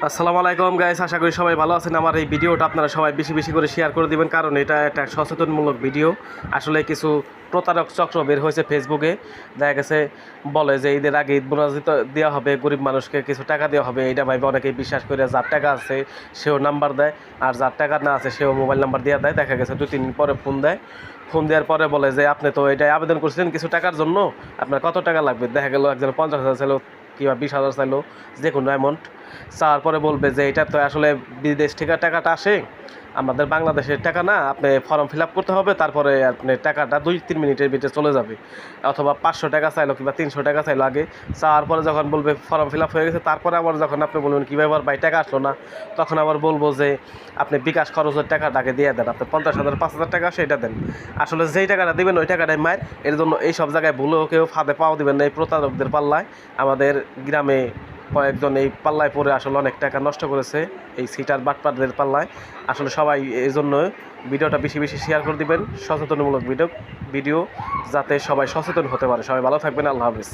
আসসালামু আলাইকুম গাইস, আশা করি সবাই ভালো আছেন। আমার এই ভিডিওটা আপনারা সবাই বেশি বেশি করে শেয়ার করে দিবেন, কারণ এটা একটা সচেতনমূলক ভিডিও। আসলে কিছু প্রতারক চক্র বের হয়েছে ফেসবুকে, দেখা গেছে বলে যে ঈদের আগে ঈদ বোনাস দেওয়া হবে, গরিব মানুষকে কিছু টাকা দেওয়া হবে। এটা ভাইবে অনেকেই বিশ্বাস করে যার টাকা আছে সেও নাম্বার দেয়, আর যার টাকা না আছে সেও মোবাইল নাম্বার দিয়ে দেয়। দেখা গেছে 2-3 দিন পরে ফোন দেওয়ার পরে বলে যে আপনি তো এটাই আবেদন করছিলেন কিছু টাকার জন্য, আপনার কত টাকা লাগবে। দেখা গেল একজন 50,000 চাইলো কিংবা 20,000 চাইলো, যে কোনো অ্যামাউন্ট চাওয়ার পরে বলবে যে এটা তো আসলে বিদেশ থেকে টাকাটা আসে, আমাদের বাংলাদেশের টাকা না, আপনি ফর্ম ফিল আপ করতে হবে, তারপরে আপনি টাকাটা 2-3 মিনিটের ভিতরে চলে যাবে। অথবা 500 টাকা চাইলো কিংবা 300 টাকা চাইলো আগে, চাওয়ার পরে যখন বলবে ফর্ম ফিল আপ হয়ে গেছে, তারপরে আবার যখন আপনি বলবেন কীভাবে আবার ভাই টাকা আসলো না, তখন আবার বলবো যে আপনি বিকাশ খরচের টাকাটাকে দিয়ে দেন, আপনি 50,000 5,000 টাকা আসে এটা দেন। আসলে যেই টাকাটা দেবেন ওই টাকাটাই মায়ের। এর জন্য এই সব জায়গায় ভুলেও কেউ ফাঁদে পাওয়া দেবেন না, এই প্রতারকদের পাল্লায়। আমাদের গ্রামে কয়েকজন এই পাল্লায় পড়ে আসলে অনেক টাকা নষ্ট করেছে, এই সিটার বাটপারদের পাল্লায়। আসলে সবাই এই জন্য ভিডিওটা বেশি বেশি শেয়ার করে দিবেন, সচেতনমূলক ভিডিও যাতে সবাই সচেতন হতে পারে। সবাই ভালো থাকবেন, আল্লাহ হাফেজ।